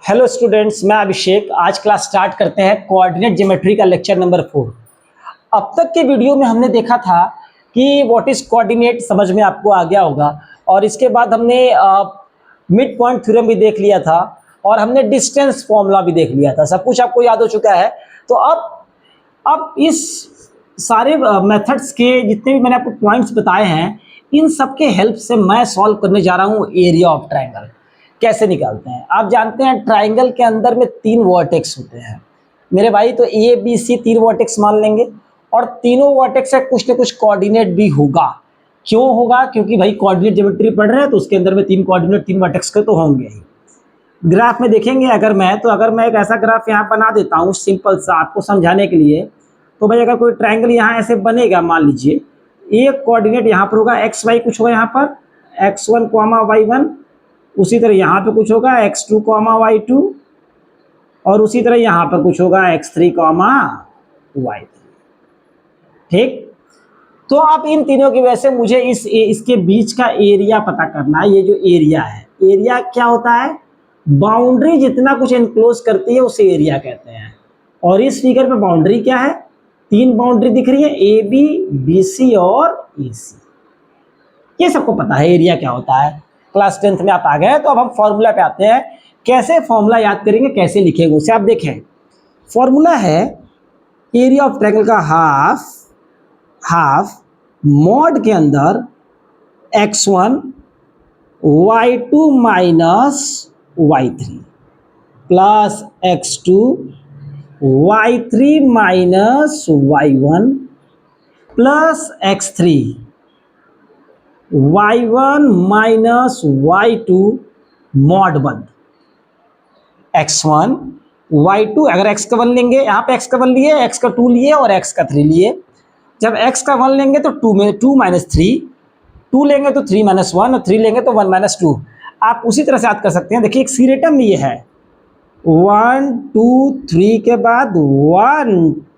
Hello students, मैं अभिषेक। आज class start करते हैं कोऑर्डिनेट ज्योमेट्री का लेक्चर नंबर 4। अब तक के वीडियो में हमने देखा था कि व्हाट इज कोऑर्डिनेट, समझ में आपको आ गया होगा। और इसके बाद हमने मिड पॉइंट थ्योरम भी देख लिया था और हमने डिस्टेंस फॉर्मूला भी देख लिया था। सब कुछ आपको याद हो चुका है। तो अब इस सारे मेथड्स के जितने भी मैंने आपको पॉइंट्स बताए हैं, इन सब के हेल्प से मैं सॉल्व करने जा रहा हूँ एरिया ऑफ ट्राइंगल। कैसे निकालते हैं आप जानते हैं। ट्राइंगल के अंदर में 3 वर्टेक्स होते हैं मेरे भाई। तो ए बी सी 3 वर्टेक्स मान लेंगे और तीनों वर्टेक्स का कुछ ना कुछ कोऑर्डिनेट भी होगा। क्यों होगा? क्योंकि भाई कोऑर्डिनेट ज्योमेट्री पढ़ रहे हैं तो उसके अंदर में 3 कोऑर्डिनेट 3 वर्टेक्स के तो होंगे ही। ग्राफ में देखेंगे अगर मैं एक ऐसा ग्राफ यहाँ बना देता हूँ सिंपल सा आपको समझाने के लिए। तो भाई अगर कोई ट्राइंगल यहाँ ऐसे बनेगा, मान लीजिए एक कोऑर्डिनेट यहाँ पर होगा एक्स वाई, कुछ होगा यहाँ पर x1, y1। उसी तरह यहाँ पे कुछ होगा x2, y2 और उसी तरह यहाँ पर कुछ होगा x3, y3। ठीक। तो अब इन तीनों की वजह से मुझे इसके बीच का एरिया पता करना है। ये जो एरिया है, एरिया क्या होता है? बाउंड्री जितना कुछ एनक्लोज करती है उसे एरिया कहते हैं। और इस फिगर पे बाउंड्री क्या है? 3 बाउंड्री दिख रही है, ए बी, बी सी और ई सी। ये सबको पता है एरिया क्या होता है। क्लास 10th में आप आ गए। तो अब हम फॉर्मूला पे आते हैं। कैसे फॉर्मूला याद करेंगे, कैसे लिखेंगे उसे आप देखें। फॉर्मूला है एरिया ऑफ ट्रायंगल का हाफ मॉड के अंदर x1 y2 minus y3 plus x2 y3 minus y1 plus x3 y1 minus y2 mod 1। x1 y2, अगर x का 1 लेंगे, यहाँ पे x का 1 लिए, x का 2 लिए और x का 3 लिए। जब x का 1 लेंगे तो 2 में 2 माइनस 3, 2 लेंगे तो 3 माइनस 1 और 3 लेंगे तो 1 माइनस 2। आप उसी तरह से याद कर सकते हैं। देखिए एक सीरेटम में ये है 1 2 3 के बाद 1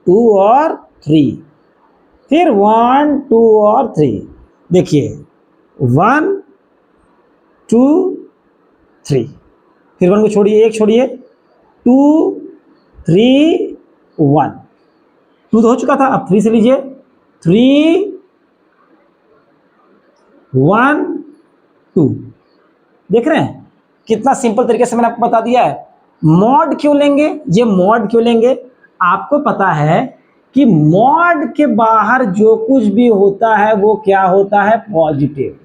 2 और 3, फिर 1 2 और 3। देखिए 1 2 3, फिर 1 को छोड़िए, 1 छोड़िए, 2 3 1। 2 तो हो चुका था, अब 3 से लीजिए, 3 1 2। देख रहे हैं कितना सिंपल तरीके से मैंने आपको बता दिया है। मॉड क्यों लेंगे? ये मॉड क्यों लेंगे? आपको पता है कि मॉड के बाहर जो कुछ भी होता है वो क्या होता है? पॉजिटिव।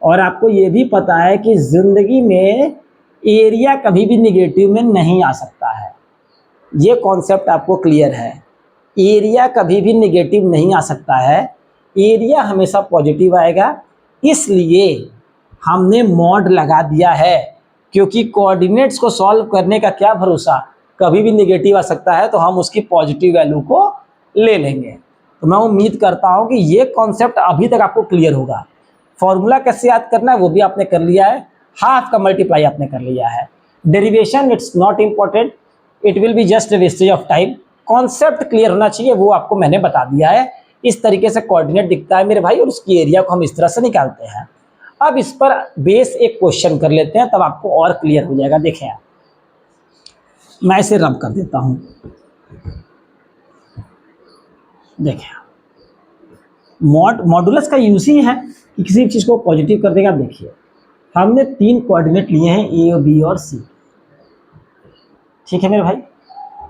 और आपको ये भी पता है कि जिंदगी में एरिया कभी भी निगेटिव में नहीं आ सकता है। ये कॉन्सेप्ट आपको क्लियर है? एरिया कभी भी निगेटिव नहीं आ सकता है, एरिया हमेशा पॉजिटिव आएगा। इसलिए हमने मॉड लगा दिया है, क्योंकि कोऑर्डिनेट्स को सॉल्व करने का क्या भरोसा, कभी भी निगेटिव आ सकता है, तो हम उसकी पॉजिटिव वैल्यू को ले लेंगे। तो मैं उम्मीद करता हूं कि ये कॉन्सेप्ट अभी तक आपको क्लियर होगा। फॉर्मूला कैसे याद करना है वो भी आपने कर लिया है, हाफ का मल्टीप्लाई आपने कर लिया है। Derivation it's not important, it will be just wastage of time. Concept clear होना चाहिए, वो आपको मैंने बता दिया है। इस तरीके से कोऑर्डिनेट दिखता है मेरे भाई, और उसकी एरिया को हम इस तरह से निकालते हैं। अब इस पर बेस एक क्वेश्चन कर लेते हैं, तब आपको और क्लियर हो जाएगा। देखें आप, मैं इसे रब कर देता हूं। देखें मॉडुलस का यूज ही है कि किसी चीज को पॉजिटिव कर देगा। देखिए हमने 3 कोऑर्डिनेट लिए हैं, ए और बी और सी। ठीक है मेरे भाई,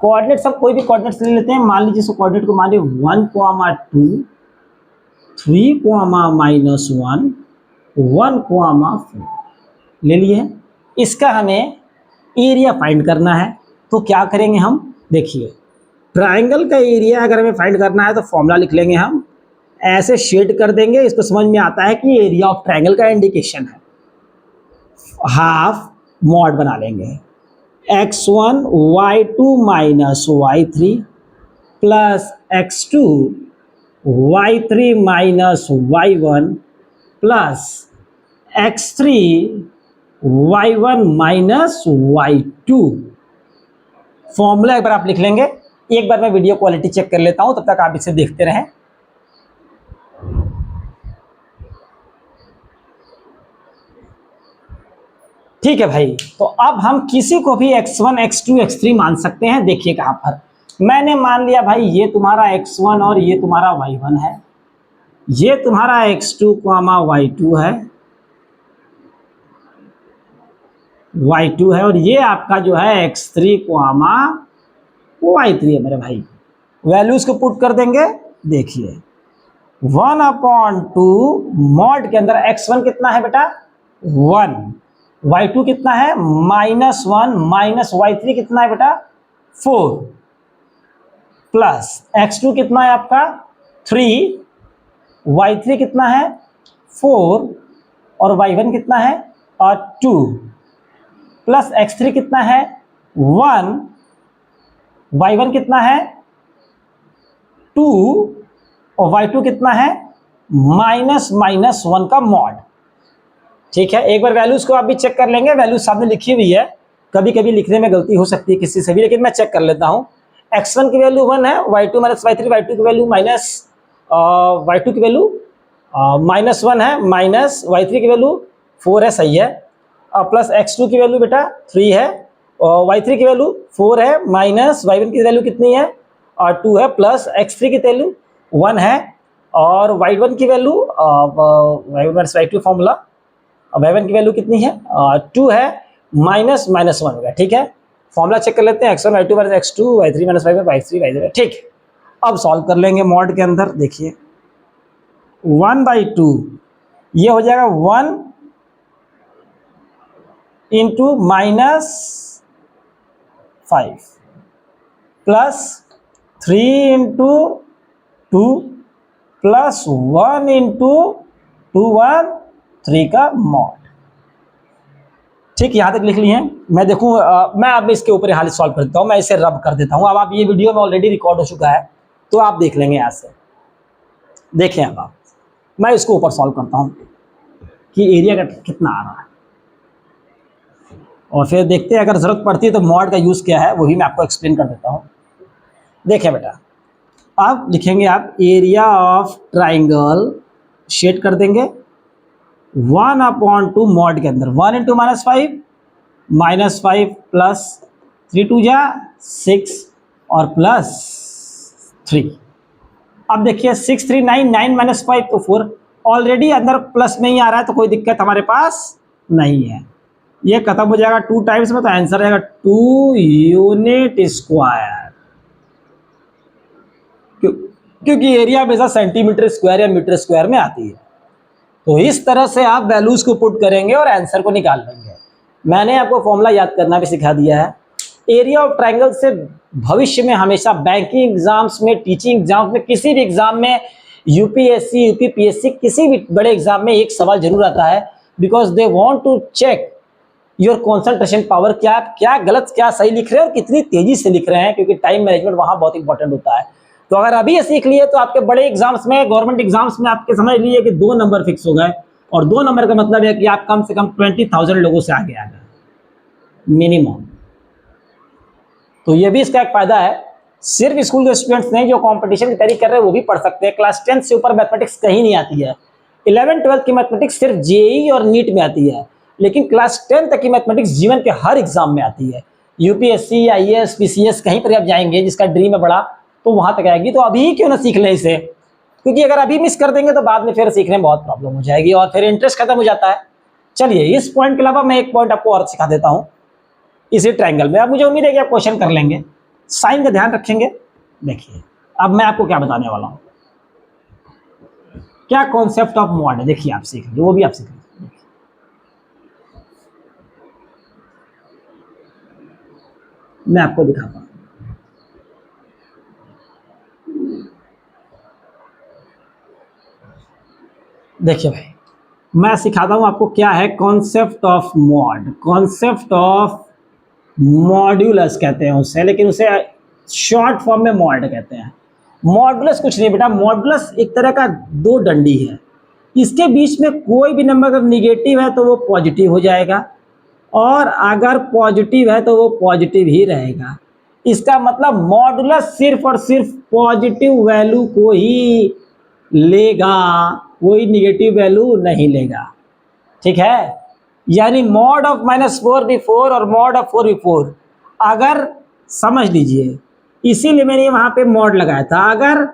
कोऑर्डिनेट सब कोई भी कोऑर्डिनेट ले लेते हैं। मान लीजिए इसको कोऑर्डिनेट को मान लीजिए 1, 2, 3, -1, 1, 4 ले लिए। इसका हमें एरिया फाइंड करना है। तो क्या करेंगे हम? देखिए ट्राइंगल का एरिया अगर हमें फाइंड करना है तो फॉर्मूला लिख लेंगे हम, ऐसे शेड कर देंगे, इसको समझ में आता है कि एरिया ऑफ ट्राइंगल का इंडिकेशन है। हाफ मॉड बना लेंगे x1 y2 minus y3 plus x2 y3 minus y1 plus x3 y1 minus y2। Formula एक बार आप लिख लेंगे। एक बार मैं वीडियो क्वालिटी चेक कर लेता हूं, तब तक आप इसे देखते रहें। ठीक है भाई, तो अब हम किसी को भी x1 x2 x3 मान सकते हैं। देखिए कहां पर मैंने मान लिया भाई, ये तुम्हारा x1 और ये तुम्हारा y1 है, ये तुम्हारा x2 y2 है, y2 है, और ये आपका जो है x3 y3 है मेरे भाई। वैल्यूज को पुट कर देंगे। देखिए 1/2 मॉड के अंदर x1 कितना है बेटा 1, y2 कितना है -1 माइनस y3 कितना है बेटा 4, प्लस x2 कितना है आपका 3, y3 कितना है 4 और y1 कितना है 2, प्लस x3 कितना है 1, y1 कितना है 2 और y2 कितना है -1 का मॉड। ठीक है, एक बार वैल्यूज को आप भी चेक कर लेंगे, वैल्यूज सामने लिखी हुई है, कभी कभी लिखने में गलती हो सकती है किसी से भी, लेकिन मैं चेक कर लेता हूं। x1 की वैल्यू 1 है, y2 माइनस y3, y2 की वैल्यू y2 की वैल्यू -1 है, माइनस y3 की वैल्यू 4 है, सही है, प्लस x2 की वैल्यू बेटा 3 है, और y3 की वैल्यू 4 है, माइनस y1 की वैल्यू कितनी है 2 है, प्लस x3 की वैल्यू 1 है, और y1 की value y1 minus y2 formula, y1 की वैल्यू कितनी है 2 है, -1 हो गया। ठीक है, फॉर्मूला चेक कर लेते हैं, x1 y2 minus x2 y3 minus y1 y3 y0। ठीक है, अब सॉल्व कर लेंगे मॉड के अंदर। देखिए 1/2 ये हो जाएगा 1 into -5 plus 3 into 2 plus 1 into 2 1 3 का मॉड। ठीक, यहां तक लिख लिए हैं। मैं देखूं मैं अब इसके ऊपर हाल सॉल्व कर देता हूं, मैं इसे रब कर देता हूं। अब आप ये वीडियो में ऑलरेडी रिकॉर्ड हो चुका है, तो आप देख लेंगे यहां से। देखें अब आप, मैं इसको ऊपर सॉल्व करता हूं कि एरिया का कितना आ रहा है, और फिर देखते हैं अगर जरूरत पड़ती है तो मॉड का यूज क्या है, वही मैं आपको एक्सप्लेन कर देता हूं। देखें बेटा, अब लिखेंगे आप एरिया ऑफ ट्राइंगल, शेड कर देंगे 1/2 मॉड के अंदर 1 इंटू -5 -5 प्लस 3 2 जा 6 और प्लस 3। अब देखिए 6 3 9 9 -5 तो 4, ऑलरेडी अंदर प्लस में ही आ रहा है, तो कोई दिक्कत हमारे पास नहीं है। ये खत्म हो जाएगा 2 टाइम्स में, तो आंसर आएगा 2 यूनिट स्क्वायर, क्योंकि एरिया हमेशा सेंटीमीटर स्क्वायर या मीटर स्क्वायर में आती है। तो इस तरह से आप वैल्यूज को पुट करेंगे और आंसर को निकाल लेंगे। मैंने आपको फॉर्मूला याद करना भी सिखा दिया है। एरिया ऑफ ट्रायंगल से भविष्य में हमेशा बैंकिंग एग्जाम्स में, टीचिंग एग्जाम्स में, किसी भी एग्जाम में, यूपीएससी यूपीपीएससी किसी भी बड़े एग्जाम में एक सवाल जरूर आता है, because they want to check your concentration power, क्या आप क्या गलत क्या सही लिख रहे हैं और कितनी तेजी से लिख रहे हैं, क्योंकि टाइम मैनेजमेंट वहां बहुत इंपॉर्टेंट होता है। तो अगर अभी ये सीख लिए तो आपके बड़े एग्जाम्स में, गवर्नमेंट एग्जाम्स में आपके समझ लिए कि 2 नंबर फिक्स हो गए, और 2 नंबर का मतलब है कि आप कम से कम 20,000 लोगों से आगे आ गए मिनिमम। तो ये भी इसका एक फायदा है। सिर्फ स्कूल के स्टूडेंट्स नहीं, जो कंपटीशन की तैयारी कर रहे हैं वो भी पढ़ सकते हैं। क्लास 10 से ऊपर मैथमेटिक्स कहीं नहीं आती है। 11 12 की मैथमेटिक्स सिर्फ जेईई और नीट में आती है, लेकिन क्लास 10 तक की मैथमेटिक्स जीवन के हर एग्जाम में आती है। यूपीएससी, आईएएस, पीसीएस कहीं पर आप जाएंगे, जिसका ड्रीम है बड़ा, तो वहां तक आएगी। तो अभी क्यों ना सीख लें इसे, क्योंकि अगर अभी मिस कर देंगे तो बाद में फिर सीखने में बहुत प्रॉब्लम हो जाएगी और फिर इंटरेस्ट खत्म हो जाता है। चलिए, इस पॉइंट के अलावा मैं एक पॉइंट आपको और सिखा देता हूं इसी ट्रायंगल में। अब मुझे उम्मीद है कि आप क्वेश्चन कर लेंगे, साइन का ध्यान रखेंगे। देखिए अब मैं आपको क्या बताने वाला हूं, क्या कॉन्सेप्ट ऑफ मॉड है। देखिए आप सीख लीजिए, वो भी आप सीख लीजिए। मैं आपको दिखाता हूं। देखिए भाई, मैं सिखाता हूं आपको क्या है concept of mod. Concept of modulus कहते हैं उसे, लेकिन उसे शॉर्ट फॉर्म में मॉड कहते हैं। मॉडुलस कुछ नहीं बेटा, मॉडुलस एक तरह का 2 डंडी है। इसके बीच में कोई भी नंबर अगर निगेटिव है तो वो पॉजिटिव हो जाएगा, और अगर पॉजिटिव है तो वो पॉजिटिव ही रहेगा। इसका मतलब मॉडुलस सिर्फ और सिर्फ पॉजिटिव वैल्यू को ही लेगा, कोई निगेटिव वैल्यू नहीं लेगा। ठीक है, यानी मॉड ऑफ -4v4 और मॉड ऑफ 4v4, अगर समझ लीजिए, इसीलिए मैंने वहाँ पे मॉड लगाया था। अगर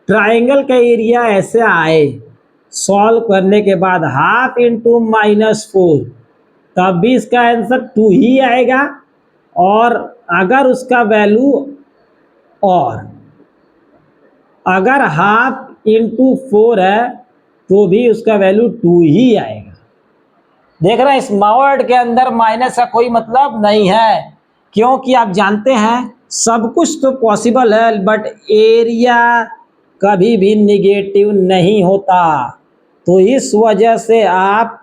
ट्राइंगल का एरिया ऐसे आए सॉल्व करने के बाद हाफ इंटू -4, तब भी इसका आंसर 2 ही आएगा। और अगर उसका वैल्यू, और अगर हाफ इंटू 4 है तो भी उसका वैल्यू 2 ही आएगा। देख रहे हैं, इस मॉड के अंदर माइनस का कोई मतलब नहीं है, क्योंकि आप जानते हैं सब कुछ तो पॉसिबल है, बट एरिया कभी भी निगेटिव नहीं होता। तो इस वजह से आप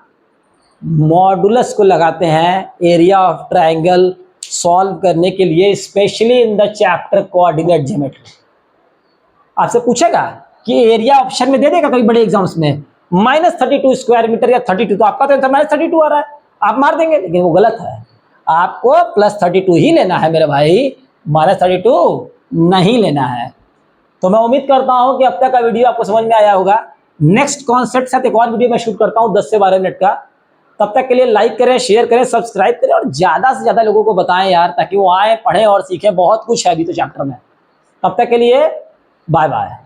मॉडुलस को लगाते हैं एरिया ऑफ ट्रायंगल सॉल्व करने के लिए, specially in the chapter coordinate geometry. आपसे पूछेगा कि एरिया ऑप्शन में दे देगा कभी बड़े एग्जाम्स में -32 स्क्वायर मीटर या 32, तो आपका तो आंसर -32 आ रहा है, आप मार देंगे, लेकिन वो गलत है। आपको +32 ही लेना है मेरे भाई, -32 नहीं लेना है। तो मैं उम्मीद करता हूं कि अब तक का वीडियो आपको समझ में आया होगा। नेक्स्ट कॉन्सेप्ट साथ एक और वीडियो मैं शूट करता हूं 10 से 12 मिनट का। तब तक के लिए लाइक करें, शेयर करें, सब्सक्राइब करें और ज़्यादा से ज़्यादा लोगों को बताएं यार, ताकि वो आए, पढ़ें और सीखें। बहुत कुछ है अभी तो चैप्टर में। तब तक के लिए बाय बाय।